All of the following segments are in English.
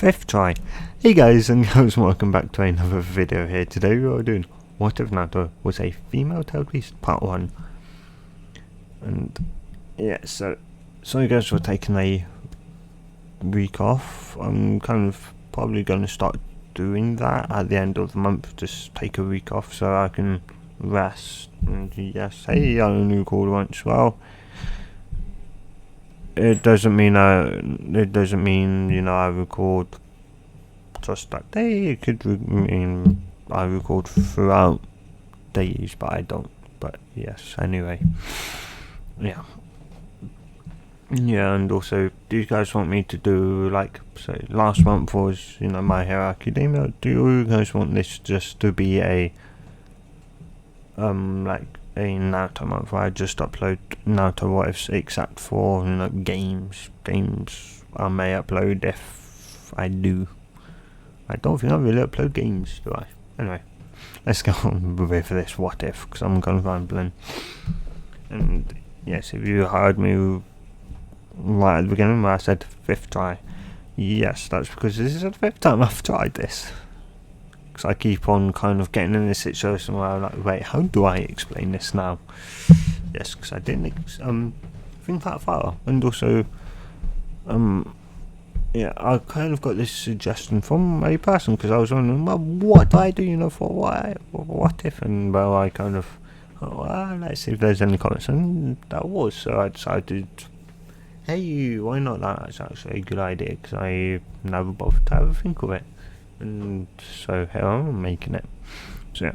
fifth try. Hey guys and girls, welcome back to another video here. Today we are doing What If Naruto Was a Female Tailed Beast Part 1. And yeah, so you guys were taking a week off. I'm kind of probably going to start doing that at the end of the month. Just take a week off so I can rest. And yes, hey, I only recorded once. Well, it doesn't mean I record just that day. It could mean I record throughout days, but I don't. But yes, anyway, yeah, and also, do you guys want me to do, like, so last month was, My Hero Academia. Do you guys want this just to be a like a Naruto month where I just upload Naruto what ifs, except for games I may upload if I do. I don't think I really upload games, do I? Anyway, let's go on with this what if, because I'm kind of rambling. And yes, if you heard me right at the beginning where I said fifth try, yes, that's because this is the fifth time I've tried this. Because I keep on kind of getting in this situation where I'm like, wait, how do I explain this now? Yes, because I didn't think that far. And also, yeah, I kind of got this suggestion from a person, because I was wondering, well, what do I do, for what if? And well, I kind of, let's see if there's any comments. And that was, so I decided, hey, why not? That's actually a good idea, because I never bothered to have a think of it. And so here I'm making it. So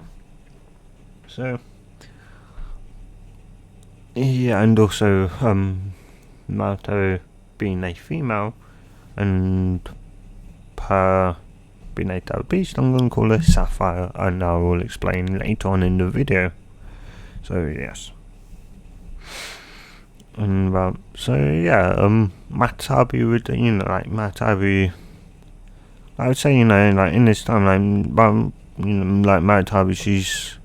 yeah, and also Naruto being a female and her being a tailed beast, I'm going to call her Sapphire, and I will explain later on in the video. So yes, and so yeah, Matabi would, Matabi, I would say, like in this timeline, like Matabi, she's,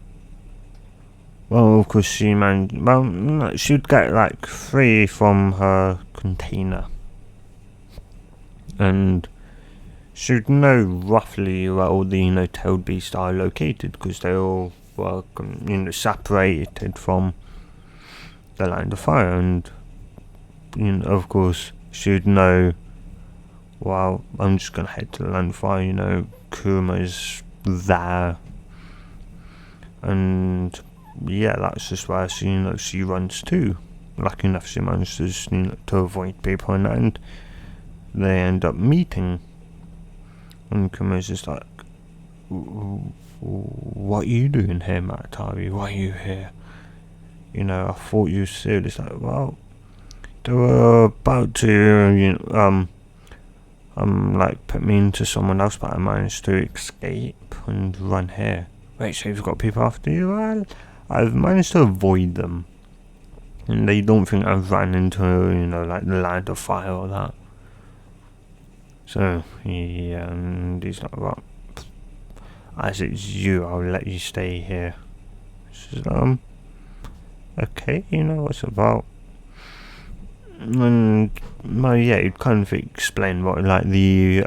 well, of course she she'd get like free from her container, and she'd know roughly where all the tailed beasts are located, because they all were separated from the land of fire, and of course she'd know, well, I'm just gonna head to the land of fire, Kuruma's there, and yeah, that's just where she runs to. Lucky enough, she manages to avoid people, and they end up meeting, and Kuruma's just like, what are you doing here, Matari? Why are you here? I thought you said, it's like, well, they were about to like put me into someone else, but I managed to escape and run here. Wait, so you've got people after you? Well, I've managed to avoid them, and they don't think I've ran into like the land of fire or that. So yeah, and he's like, well, as it's you, I'll let you stay here. She's like, okay, what's it about? And well, yeah, you'd kind of explain what, like, the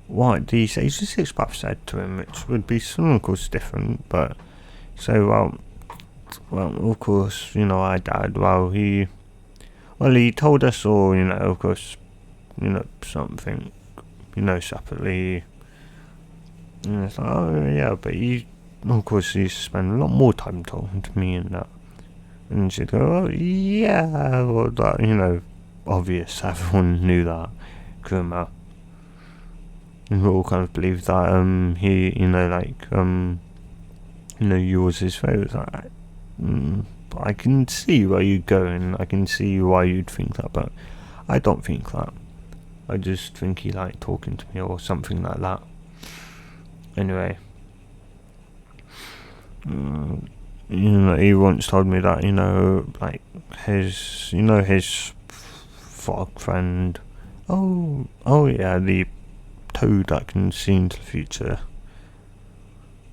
what the Sage 6 buff said to him, which would be something, of course, different. But so well, of course, our dad, he told us all, of course, something, separately. And it's like, oh yeah, but he, of course, he used to spend a lot more time talking to me and that. And she'd go, oh yeah, well, that, obvious, everyone knew that, Kuruma. And we all kind of believed that, he, you was his favourite. Like, I can see where you're going, I can see why you'd think that, but I don't think that. I just think he liked talking to me or something like that. Anyway. He once told me that, like his frog friend, oh yeah, the toad that can see into the future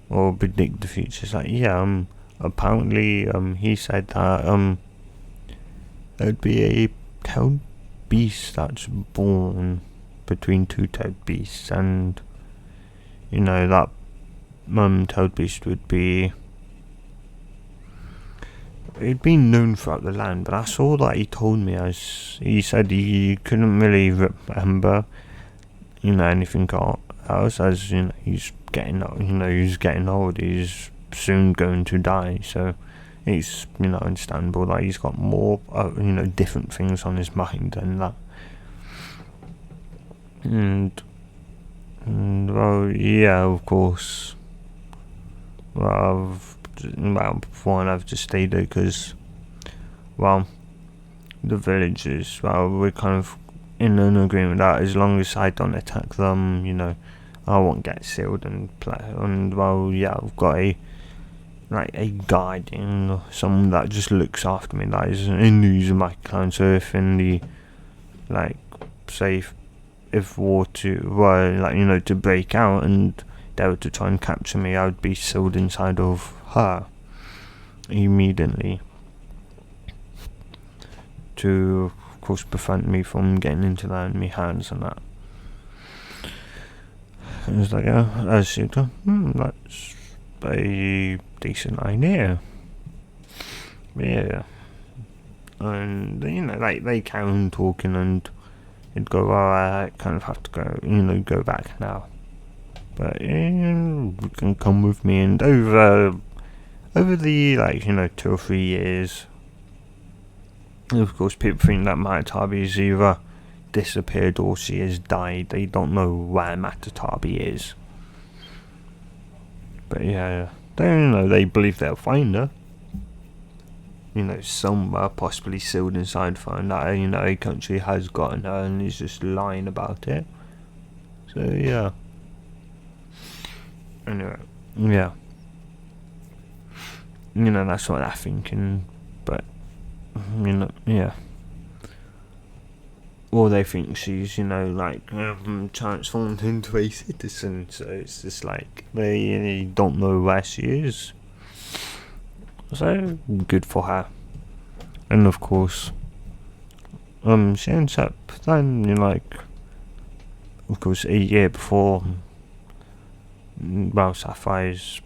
or predict the future. It's like, yeah, apparently, he said that, there'd be a tailed beast that's born between two toad beasts, and you know that toad beast would be. It'd been known throughout the land, but that's all that he told me. As he said, he couldn't really remember, anything else. As he's getting, he's getting old. He's soon going to die. So it's understandable that he's got more, different things on his mind than that. And well, yeah, of course. Well, I've just stayed there because, well, the villagers, we're kind of in an agreement that as long as I don't attack them, I won't get sealed and play. And well, yeah, I've got a guardian, someone that just looks after me. That is in my clan. So if in the say if war to break out and they were to try and capture me, I would be sealed inside of her immediately to, of course, prevent me from getting into their enemy hands and that. It was like, that's a decent idea. Yeah. And they carry on talking, and it'd go, well, I kind of have to go back now. But you can come with me. And over the 2 or 3 years, of course, people think that Matatabi is either disappeared or she has died. They don't know where Matatabi is. But yeah, they believe they'll find her. Somewhere, possibly sealed inside her, and that a country has gotten her and is just lying about it. So yeah. Anyway, yeah. That's what they're thinking, but yeah. Or they think she's, transformed into a citizen, so it's just like they don't know where she is. So good for her. And of course, she ends up then, of course, a year before, Sapphire's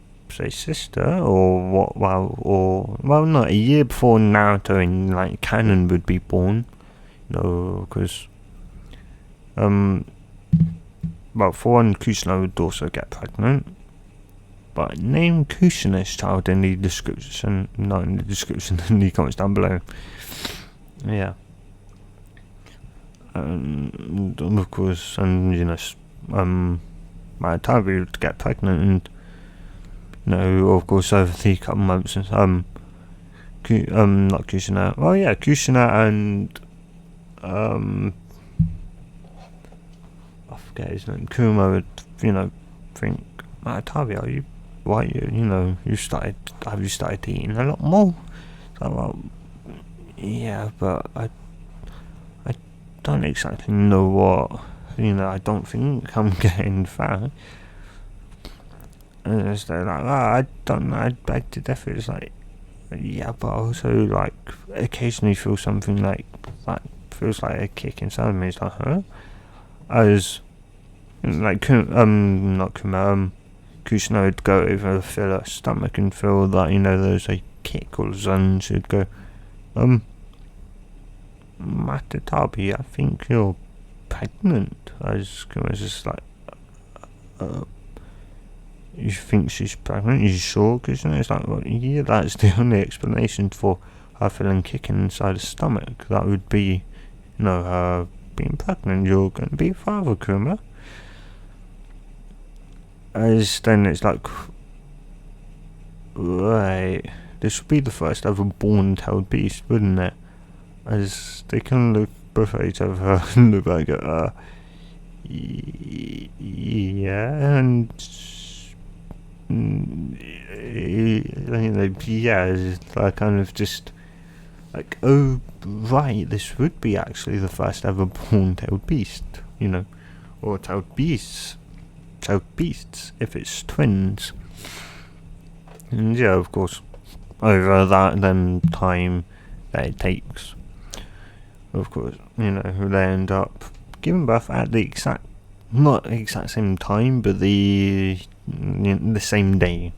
sister, or what? Not a year before Naruto in canon would be born. Because for one, Kusina would also get pregnant, but name Kusina's child in the description, not in the description, in the comments down below. Yeah. And of course, Matatabi would get pregnant, and of course, over the couple months, not Kusina. Oh yeah, Kusina and I forget his name. Kuma would, think, Matatabi, have you started eating a lot more? So, well, yeah, but I don't exactly know what, I don't think I'm getting fat. And it's like, I don't know, I beg to differ. It's like, yeah, but also, occasionally feel something that feels like a kick inside of me. It's like, huh? As, not Kuma, Kusina would go over, feel her stomach and feel that, there's a kick all of a sudden. She'd go, Matatabi, I think you're pregnant. As Kuma's just like, you think she's pregnant? You sure? Kusina? It's like, well, yeah, that's the only explanation for her feeling kicking inside her stomach. That would be, her being pregnant. You're going to be a father, Kuma. As then it's like, right, this would be the first ever born tailed beast, wouldn't it? As they can look both at each other and look like, yeah, and it's kind of just like, oh right, this would be actually the first ever born tailed beast, or tailed beasts if it's twins. And yeah, of course, over that then time that it takes, of course, they end up given birth at the not exact same time, but the same day.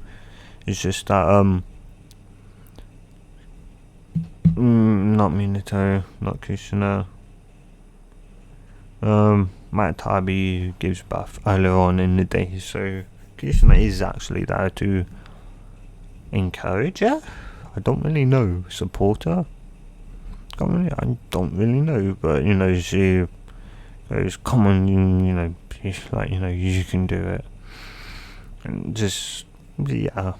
It's just that not Minato, not Kushina. Matabi gives birth earlier on in the day, so Kushina is actually there to encourage her. I don't really know, support her. I don't really know, but she goes, "Come on, she's like, you can do it," and just yeah.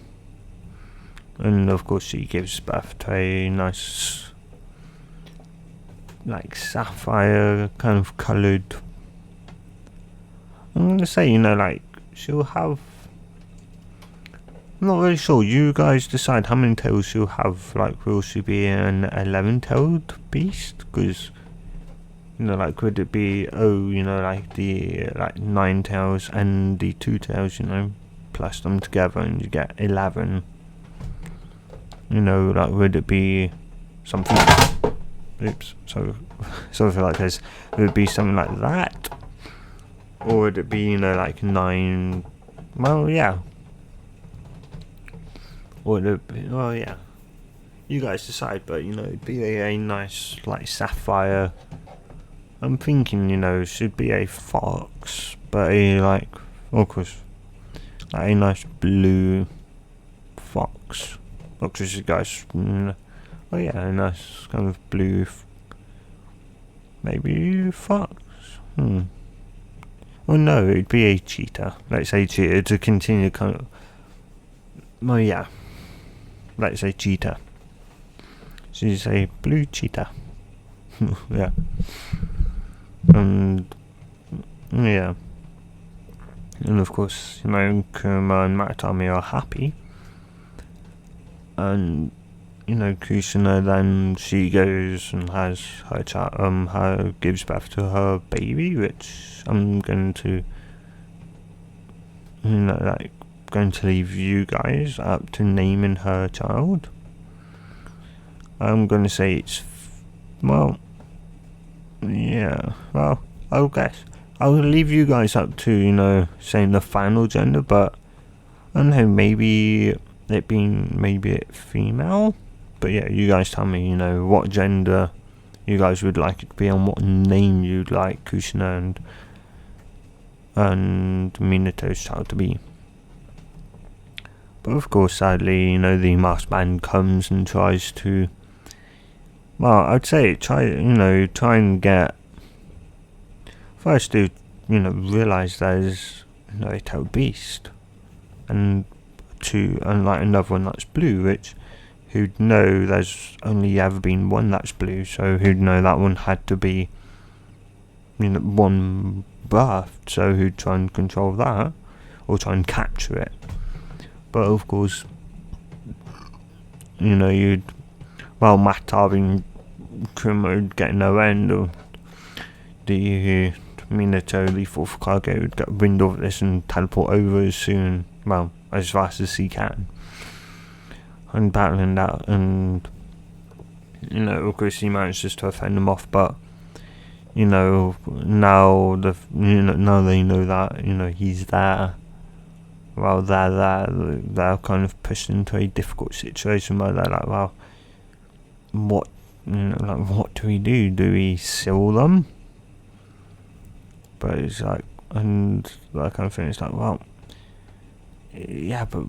And of course, she gives birth to a nice, like, sapphire kind of coloured. I'm gonna say, like, she'll have. I'm not really sure. You guys decide how many tails she'll have. Like, will she be an 11-tailed beast? Because, like, would it be, like the 9 tails and the 2 tails, plus them together and you get 11? Like, would it be something? Oops. So something like this. Would it be something like that, or would it be, like 9? Well, yeah. Or well, yeah, you guys decide, but it'd be a nice, like, sapphire. I'm thinking, should be a fox, but of course, like a nice blue fox. Foxes, you guys, oh yeah, a nice kind of blue, maybe fox. Oh no, it'd be a cheetah. Let's say cheetah to continue kind of. Oh yeah. Let's say cheetah. She's a blue cheetah. Yeah. And yeah. And of course, Kurama and Matatami are happy. And Kushina, then she goes and has her gives birth to her baby, which I'm going to going to leave you guys up to naming her child. I'm going to say it's I'll guess I'll leave you guys up to saying the final gender, but I don't know, maybe it female. But yeah, you guys tell me what gender you guys would like it to be and what name you'd like Kushina and Minato's child to be. But of course, sadly, the masked man comes and tries to. Well, I'd say try and get. First, to realize there's a tailed beast, and like another one that's blue, which who'd know there's only ever been one that's blue, so who'd know that one had to be one birthed, so who'd try and control that or try and capture it. But of course, Matabi and Kurama would get no end, or the Minato, the fourth Kage, would get wind of this and teleport over as fast as he can. And battling that, and of course he manages to fend them off, but now now they know that he's there. Well, they're kind of pushed into a difficult situation where they're like, well, what do we do? Do we seal them? But it's like, and that kind of thing. It's like, well, yeah, but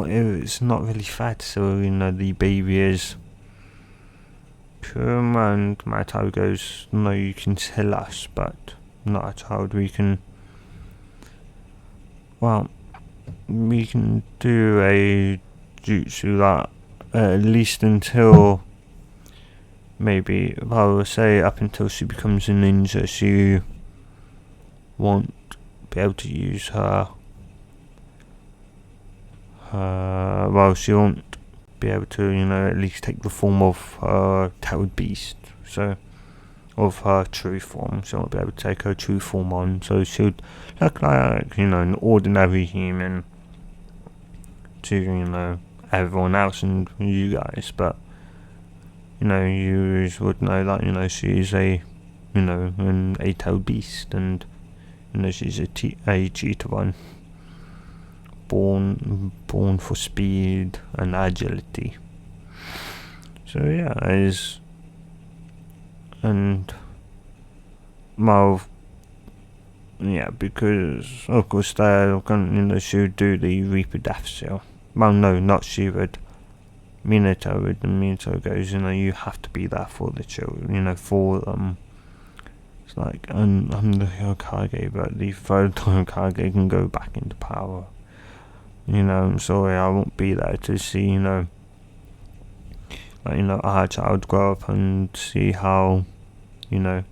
it's not really fair to seal, the baby is. Kurama and Matabi goes, no, you can seal us, but not a child. We can do a jutsu that at least until maybe, say up until she becomes a ninja, she won't be able to use she won't be able to, at least take the form of her tailed beast, so of her true form. She won't be able to take her true form on, so she'll look like, an ordinary human to, everyone else and you guys, but, you would know that, she's a you know, an eight-tailed beast, and you know she's a cheetah one, born for speed and agility. So yeah, well, yeah, because of course they're going, you know, she would do the Reaper Death Seal. Well, no, not she would. Minato would, and Minato goes, you know, you have to be there for the children, you know, for them. It's like, I'm the Hokage, but the third Hokage can go back into power. You know, I'm sorry, I won't be there to see, you know, like, you know, our child grow up and see how, you know,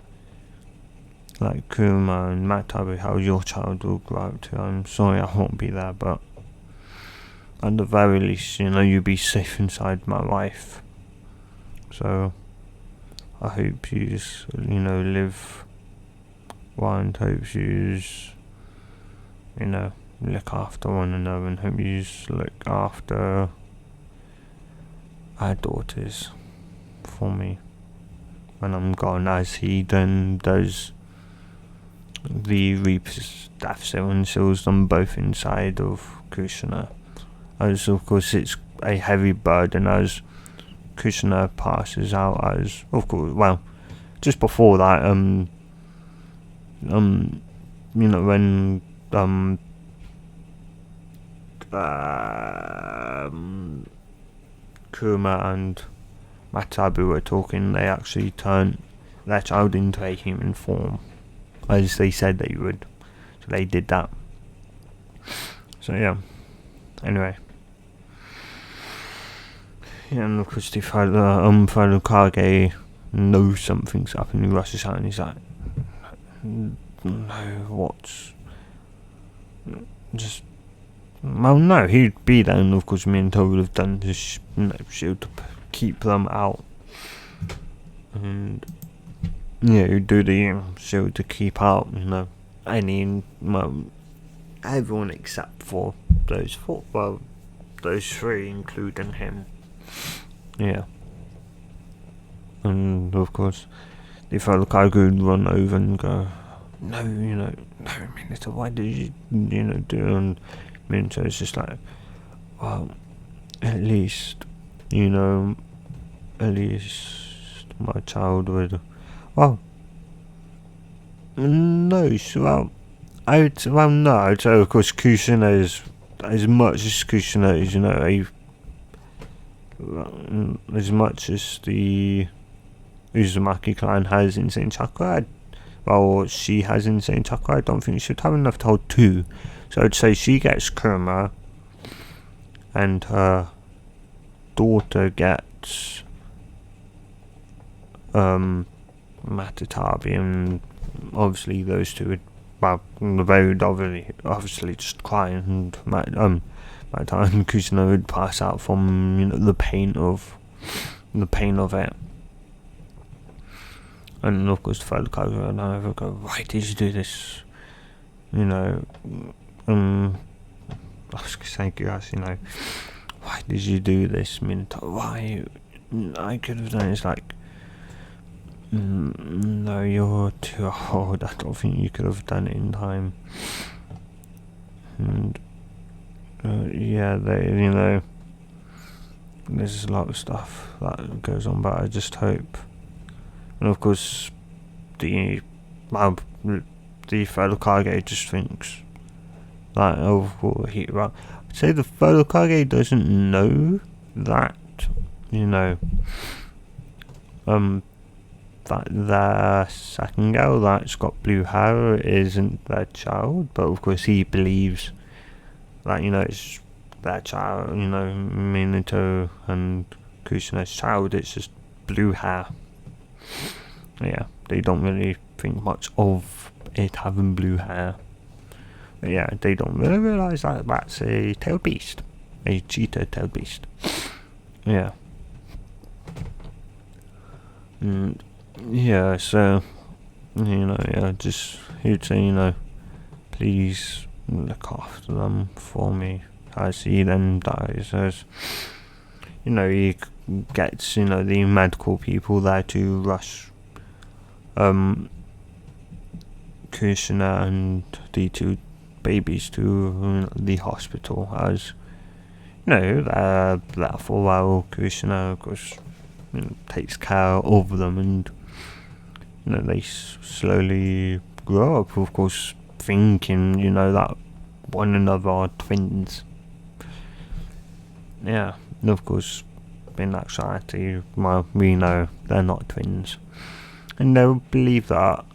like Kuma and Matabu, how your child will grow up to. I'm sorry I won't be there, but at the very least, you know, you'll be safe inside my life. So I hope you, you know, live well, and hope you, you know, look after one another, and hope you look after our daughters for me when I'm gone, as he then does the Reaper's Death Seal and seals them both inside of Kushina. As of course it's a heavy burden as Kushina passes out, as of course, well, just before that, you know, when Kuma and Matabu were talking, they actually turned their child into a human form, as they said they would. So they did that. So yeah. Anyway. Yeah, and of course the fellow Kage knows something's happening. He rushes out and he's like, no, what's... Just... Well, no, he'd be there, and of course Minato would have done his shield to keep them out. And yeah, he'd do the shield to keep out, you know, any, well, everyone except for those four, well, those three, including him. Yeah. And of course, the fellow Kage would run over and go, no, you know, no, Minato, why did you, you know, do? And Minato's just like, well, at least, you know, at least my child would, well, no, so, well, I'd say, of course, Kushina is, as much as Kushina is, you know, as much as the Uzumaki clan has insane chakra, well, she has insane chakra, I don't think she should have enough to hold two. So I'd say she gets Kurama, and her daughter gets Matatabi, and obviously those two would, well, they would obviously just cry, and by the time Kushina would pass out from, you know, the pain of it. And of course the fellow Kage would never go, why did you do this? You know, I was saying, you know, why did you do this, Minato? Why? I could have done it. It's like, no, you're too old. I don't think you could have done it in time. And yeah, they, you know, there's a lot of stuff that goes on, but I just hope. And of course, the fellow Kage just thinks that, I'd say the fellow Kage doesn't know that, you know, that their second girl that's got blue hair isn't their child, but of course he believes that, you know, it's their child, you know, Minato and Kushina's child, it's just blue hair. Yeah, they don't really think much of it having blue hair. But yeah, they don't really realise that that's a tailed beast. A cheetah tailed beast. Yeah. And yeah, so, you know, yeah, just, he'd say, you know, please look after them for me, as he then dies, as, you know, he gets, you know, the medical people there to rush Kushina and the two babies to the hospital, as you know, that for a while Kushina, of course, takes care of them, and they slowly grow up, of course, thinking that one another are twins. Yeah, and of course, in actuality, well, we know they're not twins, and they'll believe that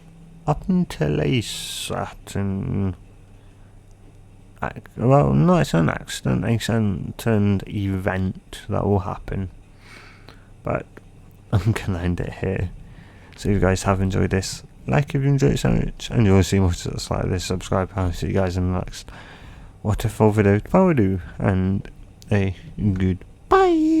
up until a certain not it's an accident, a certain event that will happen. But I'm gonna end it here. So if you guys have enjoyed this, like if you enjoyed it so much, and you want to see more just like this, subscribe. I'll see you guys in the next what if video, and a goodbye.